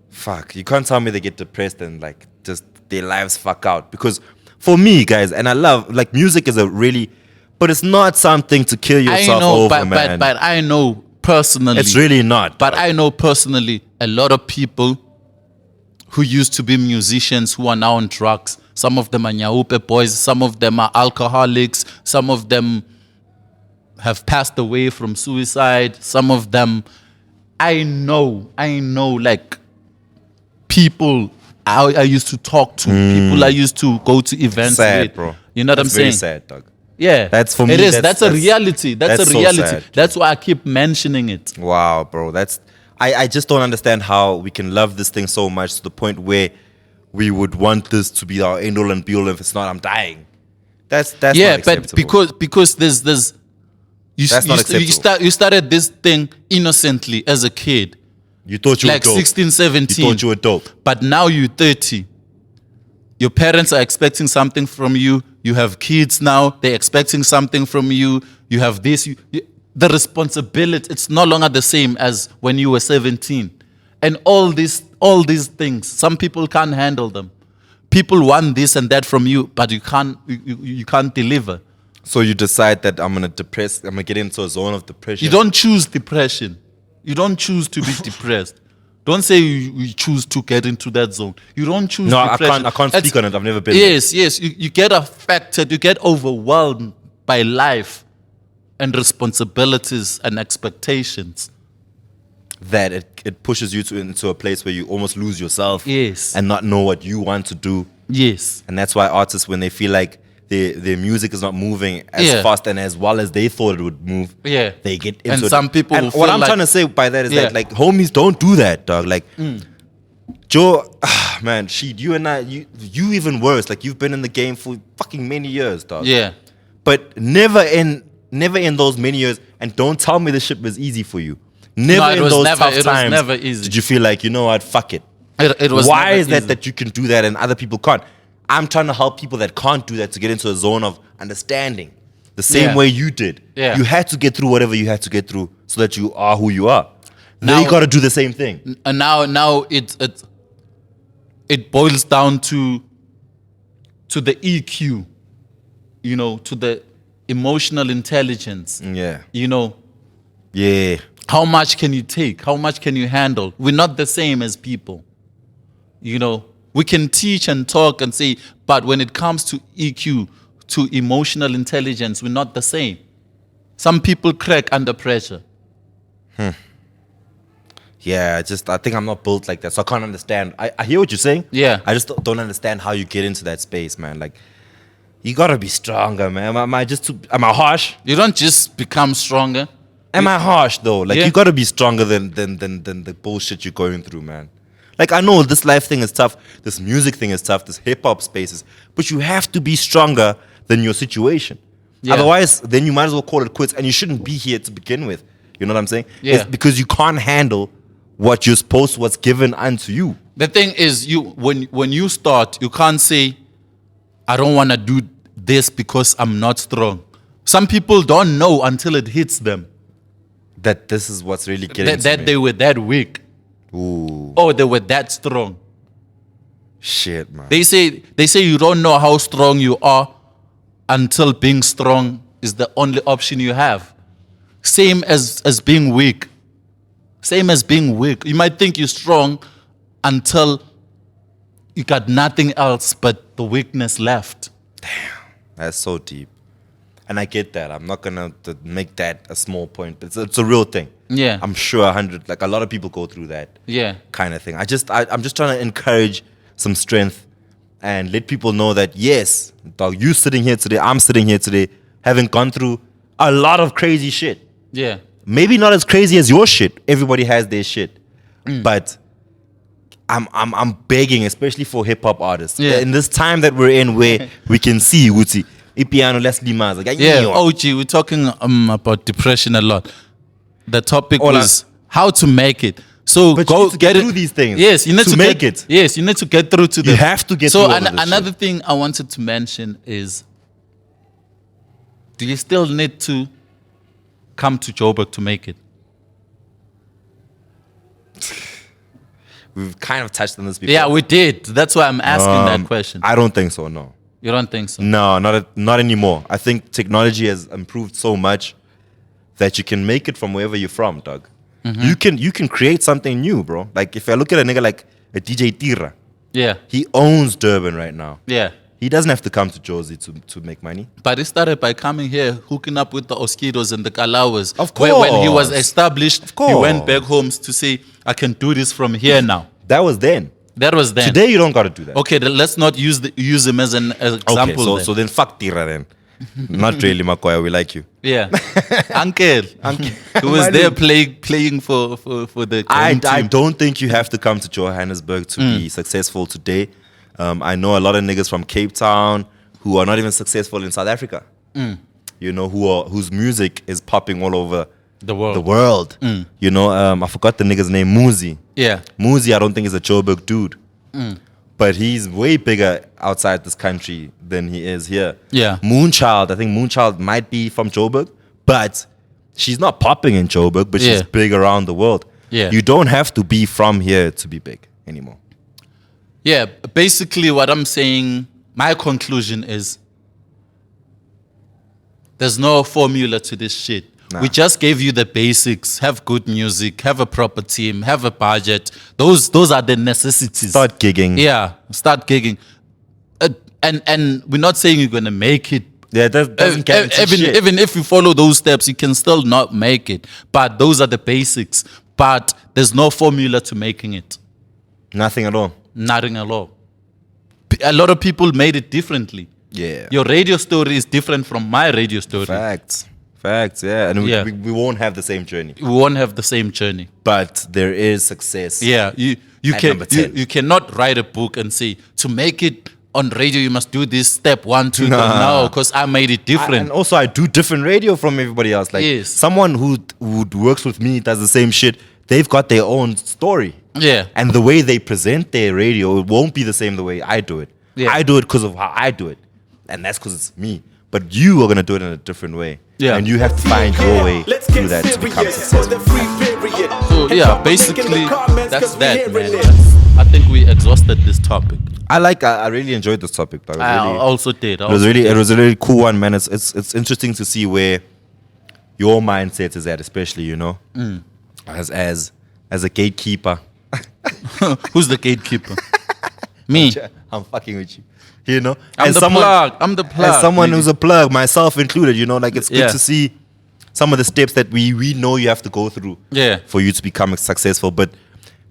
fuck. You can't tell me they get depressed and like just their lives fuck out. Because for me, guys, and I love like music is a really, but it's not something to kill yourself over, man. But I know personally. It's really not. But I know personally a lot of people who used to be musicians who are now on drugs. Some of them are Nyaupe boys. Some of them are alcoholics. Some of them have passed away from suicide. Some of them, I know like people I used to talk to, people I used to go to events sad, with. bro. You know what I'm That's very saying? sad, dog. Yeah. That's for me, It is. that's- That's a that's- reality. That's that's a so reality. sad. That's why I keep mentioning it. Wow, bro. I just don't understand how we can love this thing so much to the point where we would want this to be our end all and be all. If it's not, I'm dying. That's Yeah, not but acceptable. because there's That's not acceptable. you started this thing innocently as a kid, You thought you like were dope. 16, 17. You thought you were dope. But now you're 30. Your parents are expecting something from you. You have kids now. They're expecting something from you. You have this. the responsibility, it's no longer the same as when you were 17. And all these things, some people can't handle them. People want this and that from you, but you can't deliver. So you decide that I'm gonna get into a zone of depression. You don't choose depression. You don't choose to be depressed. Don't say you choose to get into that zone. You don't choose depression. I can't speak on it. I've never been Yes. You get affected, you get overwhelmed by life and responsibilities and expectations. there. That it pushes you into a place where you almost lose yourself. Yes. And not know what you want to do. Yes. And that's why artists, when they feel like their music is not moving as fast and as well as they thought it would move, they get into and it. some people and will what feel I'm like, trying to say by that is that, like, homies, don't do that, dog. Like, Joe, man, shit, you and I, you even worse. Like, you've been in the game for fucking many years, dog. Yeah. But never in those many years, and don't tell me the shit was easy for you. Never in those tough times was never easy. did you feel like, you know what, fuck it. It was Why never is that easy. that you can do that and other people can't? I'm trying to help people that can't do that to get into a zone of understanding the same way you did. Yeah. You had to get through whatever you had to get through so that you are who you are. Now Now- you got to do the same thing. And now it boils down to the EQ, you know, to the emotional intelligence. Yeah. You know, Yeah. how much can you take? How much can you handle? We're not the same as people. You know, we can teach and talk and say, but when it comes to EQ, to emotional intelligence, we're not the same. Some people crack under pressure. Yeah, I think I'm not built like that, so I can't understand. I hear what you're saying. Yeah. I just don't understand how you get into that space, man. Like, you gotta be stronger, man. Am I harsh? You don't just become stronger. Am I harsh though? Like, Yeah. you gotta be stronger than the bullshit you're going through, man. Like, I know this life thing is tough, this music thing is tough, this hip hop spaces, but you have to be stronger than your situation. Yeah. Otherwise, then you might as well call it quits, and you shouldn't be here to begin with. You know what I'm saying? Yeah. It's because you can't handle what's given unto you. The thing is, when you start, you can't say, I don't want to do this because I'm not strong. Some people don't know until it hits them That this is what's really getting to that me. they were that weak Ooh, or they were that strong. shit, man. They say you don't know how strong you are until being strong is the only option you have. Same as being weak. Same as being weak. You might think you're strong until you got nothing else but the weakness left. That's so deep. And I get that. I'm not gonna make that a small point, but it's a real thing. Yeah. I'm sure a lot of people go through that Yeah. kind of thing. I'm just trying to encourage some strength and let people know that, yes, dog, you sitting here today, I'm sitting here today, having gone through a lot of crazy shit. Yeah. Maybe not as crazy as your shit. Everybody has their shit. But I'm begging, especially for hip hop artists. Yeah. In this time that we're in where we can see Uti, Ipiano less limaza. Yeah, OG, we're talking about depression a lot. The topic Ola. was how to make it. So But go you need to get get it through these things Yes, you need to to make get, it. Yes, you need to get through to them. You have to get so through all of this another shit. thing I wanted to mention is, do you still need to come to Joburg to make it? We've kind of touched on this before. Yeah, we did. That's why I'm asking that question. I don't think so, no. You don't think so? No, not anymore. I think technology has improved so much that you can make it from wherever you're from, dog. Mm-hmm. You can create something new, bro. Like, if I look at a nigga like a DJ Tira, Yeah, he owns Durban right now. yeah. He doesn't have to come to Josie to make money. But he started by coming here, hooking up with the Oskidos and the Kalawas. Of When he was course. established, Of he went course. back home to say, I can do this from here now. That was then. That was then. Today, you don't got to do that. Okay, then let's not use him as an example. Okay, then. so then fuck Tira then. Not really, Makoya. We like you. Yeah. Uncle. He was there playing for the I team. don't think you have to come to Johannesburg to be successful today. I know a lot of niggas from Cape Town who are not even successful in South Africa. You know, whose music is popping all over The world. the world. You know, I forgot the nigga's name, Muzi. Yeah. Muzi, I don't think is a Joburg dude. But he's way bigger outside this country than he is here. Yeah. Moonchild, I think Moonchild might be from Joburg, but she's not popping in Joburg, but she's Yeah. big around the world. Yeah. You don't have to be from here to be big anymore. Yeah, basically what I'm saying, my conclusion is there's no formula to this shit. Nah. We just gave you the basics. Have good music, have a proper team, have a budget. Those are the necessities. Start gigging. Yeah, start gigging. And we're not saying you're going to make it. Yeah, that doesn't guarantee shit. Even if you follow those steps, you can still not make it. But those are the basics. But there's no formula to making it. Nothing at all. Nothing at all. A lot of people made it differently. Yeah. Your radio story is different from my radio story. Facts, yeah. And Yeah. we won't have the same journey. We won't have the same journey. But there is success. Yeah, you At can number 10. you cannot write a book and say to make it on radio you must do this step 1, 2, 3. Nah. No, because I made it different. And also, I do different radio from everybody else. Like Yes. someone who works with me does the same shit. They've got their own story. Yeah. And the way they present their radio, it won't be the same the way I do it. Yeah. I do it because of how I do it. And that's because it's me. But you are going to do it in a different way. Yeah. And you have to find your way Let's through get that to become serious. successful. The free period. So And yeah, drop a link in basically the comments, that's 'cause we that, hearing man. it. I think we exhausted this topic. I really enjoyed this topic. It was I really, also did. it was a really cool one, man. It's interesting to see where your mindset is at, especially, you know, as a gatekeeper. Who's the gatekeeper? Me. I'm fucking with you. You know, I'm the plug. I'm the plug. As someone nigga. who's a plug, myself included, you know, like it's good Yeah. to see some of the steps that we know you have to go through Yeah. for you to become successful. But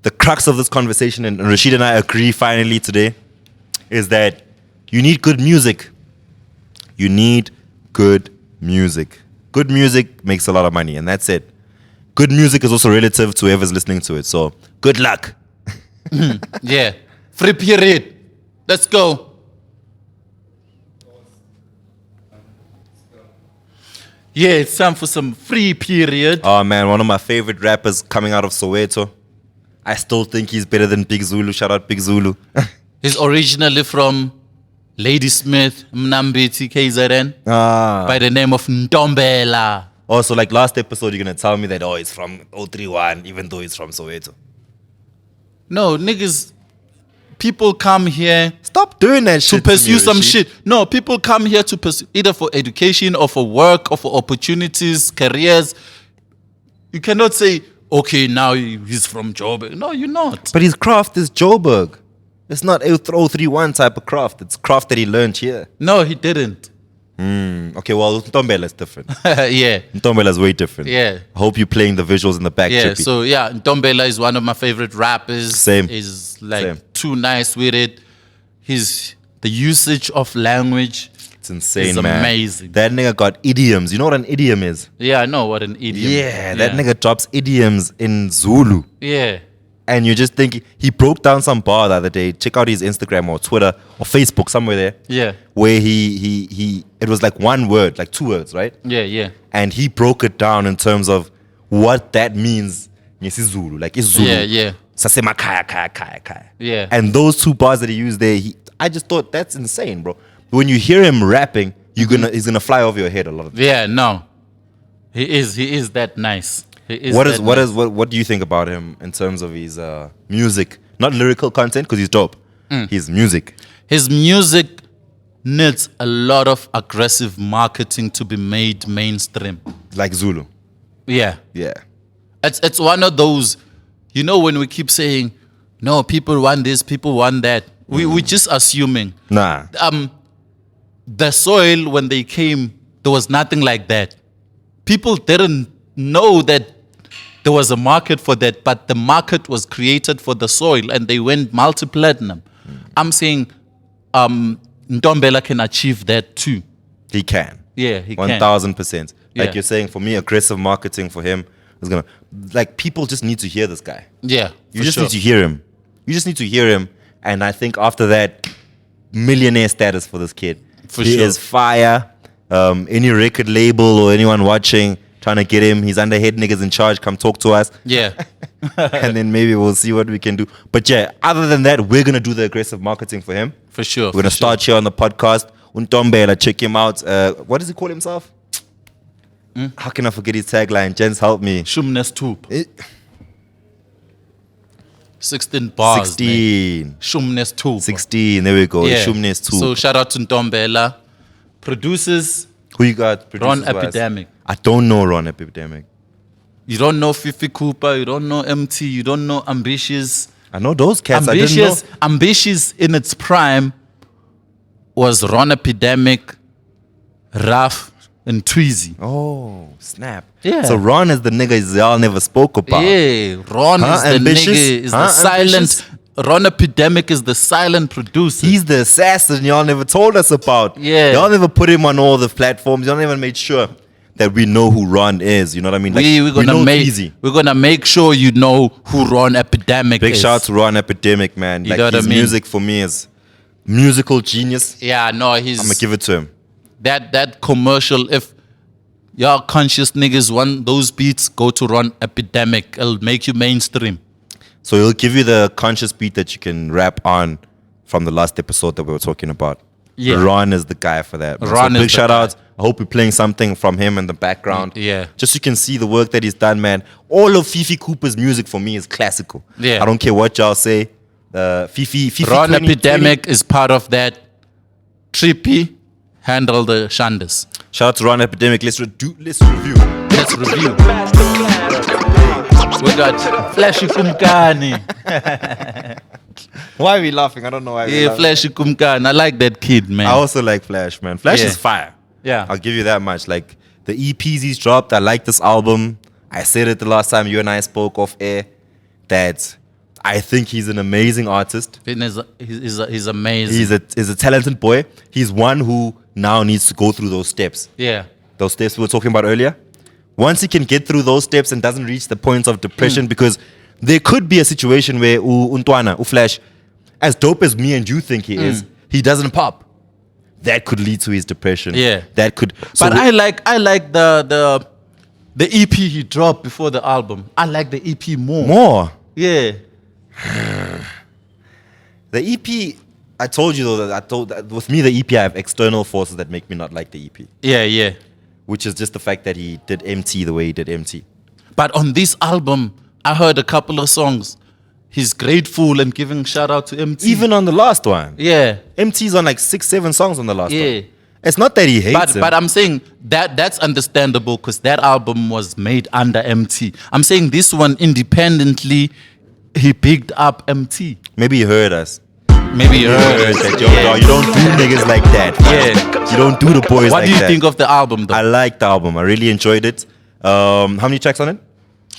the crux of this conversation, and Rashid and I agree finally today, is that you need good music. You need good music. Good music makes a lot of money, and that's it. Good music is also relative to whoever's listening to it. So good luck. Yeah. Free period. Let's go. Yeah, it's time for some free period. Oh man, one of my favorite rappers coming out of Soweto. I still think he's better than Big Zulu. Shout out Big Zulu. He's originally from Ladysmith, Mnambiti, KZN, by the name of Ntombela. Also, like last episode, you're gonna tell me that he's from 031, even though he's from Soweto. No, niggas, people come here Stop doing that to shit. pursue me, some Rashid. shit. No, people come here to pursue either for education or for work or for opportunities, careers. You cannot say, okay, now he's from Joburg. No, you're not. But his craft is Joburg. It's not 031 type of craft. It's craft that he learned here. No, he didn't. Okay, well, Ntombela is different. Yeah. Ntombela is way different. Yeah. I hope you're playing the visuals in the back, Yeah, Chippy. so yeah, Ntombela is one of my favorite rappers. Same. Is like Same. too nice with it. The usage of language. It's insane, It's man. amazing. That nigga got idioms. You know what an idiom is? Yeah, I know what an idiom. Yeah, that nigga drops idioms in Zulu. Yeah. And you're just thinking, he broke down some bar the other day. Check out his Instagram or Twitter or Facebook, somewhere there. Yeah. Where it was like one word, like 2 words, right? Yeah, yeah. And he broke it down in terms of what that means. Zulu, like it's Zulu. Yeah, yeah. Sasemakaya, kaya, kaya, kaya. Yeah. And those 2 bars that he used there, I just thought that's insane, bro. When you hear him rapping, he's gonna fly over your head a lot of times. Yeah, no. He is that nice. He is What that nice. do you think about him in terms of his music? Not lyrical content, because he's dope. His music. His music needs a lot of aggressive marketing to be made mainstream. Like Zulu. Yeah. Yeah. It's one of those, you know, when we keep saying, no, people want this, people want that. We're just assuming. Nah. The soil, when they came, there was nothing like that. People didn't know that there was a market for that, but the market was created for the soil and they went multi-platinum. I'm saying Ntombela can achieve that too. He can. Yeah, he can. 1000%. Like Yeah. you're saying, for me, aggressive marketing for him is gonna, like, people just need to hear this guy. Yeah, You just need to hear him. You just need to hear him. And I think after that, millionaire status for this kid. For he sure. is fire. Any record label or anyone watching, trying to get him, he's under head niggas in charge, come talk to us. Yeah. And then maybe we'll see what we can do. But yeah, other than that, we're going to do the aggressive marketing for him. For sure. We're going to start here on the podcast. Ntombela, check him out. What does he call himself? How can I forget his tagline? Gents, help me. Shumnes Toop. Eh, 16 bars. 16. Shumnes Toop. 16. There we go. Yeah. Shumnes too. So shout out to Ntombela. Producers, Who you got? Ron producers-wise? Epidemic. I don't know Ron Epidemic. You don't know Fifi Cooper, you don't know MT, you don't know Ambitious. I know those cats. I didn't know. Ambitious in its prime was Ron Epidemic, Raf, and Tweezy. Oh, snap. Yeah. So Ron is the nigga y'all never spoke about. Yeah, Ron is the Ambitious? nigga, is the Huh? silent. Ambitious? Ron Epidemic is the silent producer. He's the assassin y'all never told us about. Yeah. Y'all never put him on all the platforms. Y'all never made sure that we know who Ron is. You know what I mean? Like, we're gonna make sure you know who Ron Epidemic Big is. shout out to Ron Epidemic, man. You Like know what his I mean? music for me is musical genius. Yeah, no, I'm gonna give it to him. that commercial. If y'all conscious niggas want those beats, go to Ron Epidemic. It'll make you mainstream. So he'll give you the conscious beat that you can rap on from the last episode that we were talking about. Yeah. Ron is the guy for that. man. Ron so is big the shout guy. out. I hope we're playing something from him in the background. Yeah. Just so you can see the work that he's done, man. All of Fifi Cooper's music for me is classical. Yeah. I don't care what y'all say. Fifi Ron 20, Epidemic is part of that. Trippy handle the shandas. Shout out to Ron Epidemic. Let's review. Let's review. We got Flashy Ikumkani. Why are we laughing? I don't know why. Yeah, Flashy Ikumkani. I like that kid, man. I also like Flash, man. Flash Yeah. is fire. Yeah. I'll give you that much. Like the EPs he's dropped, I like this album. I said it the last time you and I spoke off air that I think he's an amazing artist. He's amazing. He's a talented boy. He's one who now needs to go through those steps. Yeah. Those steps we were talking about earlier. Once he can get through those steps and doesn't reach the points of depression, because there could be a situation where Untwana, Flash, as dope as me and you think he is, he doesn't pop. That could lead to his depression. Yeah. That could. But I like the EP he dropped before the album. I like the EP more. more. Yeah. The EP, I told you though that with me the EP I have external forces that make me not like the EP, Yeah. which is just the fact that he did MT the way he did MT. But on this album, I heard a couple of songs. He's grateful and giving shout out to MT. Even on the last one, Yeah. MT's on like 6-7 songs on the last Yeah. one. It's not that he hates him. But I'm saying that's understandable because that album was made under MT. I'm saying this one independently, he picked up MT. Maybe he heard us. Maybe you heard Heard it. that, Yeah. yo, you don't do niggas like that. Yeah. You don't do the boys What like do you that. think of the album though? I like the album. I really enjoyed it. How many tracks on it?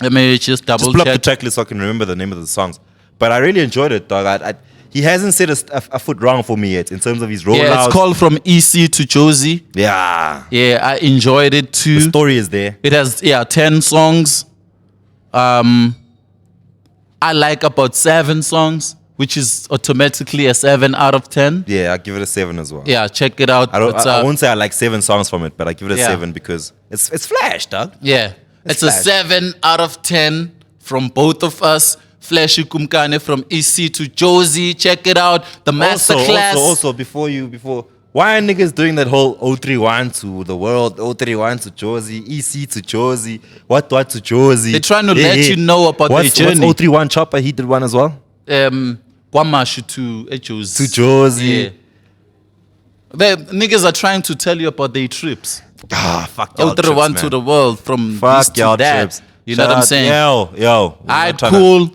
Let me just double Just pull up the check. track list so I can remember the name of the songs. But I really enjoyed it, dog. He hasn't set a foot wrong for me yet in terms of his rollouts. Yeah, it's called From EC to Josie. Yeah. Yeah, I enjoyed it The too. story is there. It has 10 songs. I like about 7 songs, which is automatically a 7 out of 10. Yeah, I'll give it a 7 as well. Yeah, check it out. I won't say I like 7 songs from it, but I give it a Yeah. 7 because it's Flash, dog. Yeah, it's a Flash. 7 out of 10 from both of us. Flashy Ikumkani from EC to Josie. Check it out. The masterclass. Also, before why are niggas doing that whole 031 to the world, 031 to Josie, EC to Josie, what to Josie? They're trying to let you know about their journey. What's 031 Chopper? He did one as well. Kwamashu to Josie. To Josie. Yeah. The niggas are trying to tell you about their trips. Fuck y'all trips, 031 man. to the world from Fuck this to y'all that. trips. You know Shout what I'm out- saying? Yo. Alright, cool.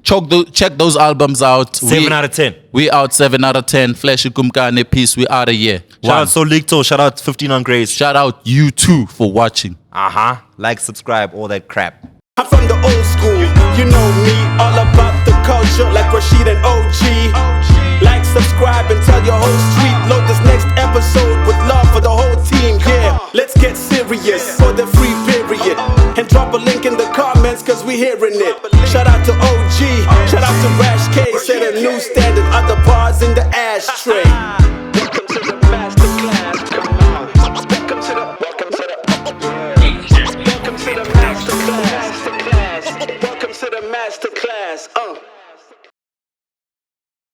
Check those albums out. 7 out of 10. We out 7 out of 10. Flashy Ikumkani, peace. We out of here. Shout out Solikto. Shout out 15 on Grace. Shout out you too for watching. Like, subscribe, all that crap. I'm from the old school, you know me, all about the culture, like Rashid and OG. Like, subscribe, and tell your whole street. Load this next episode with love for the whole team, yeah. Let's get serious for the free period. And drop a link in the comments, cause we hearing it. Shout out to OG, shout out to Rash K, set a new standard, other bars in the ashtray.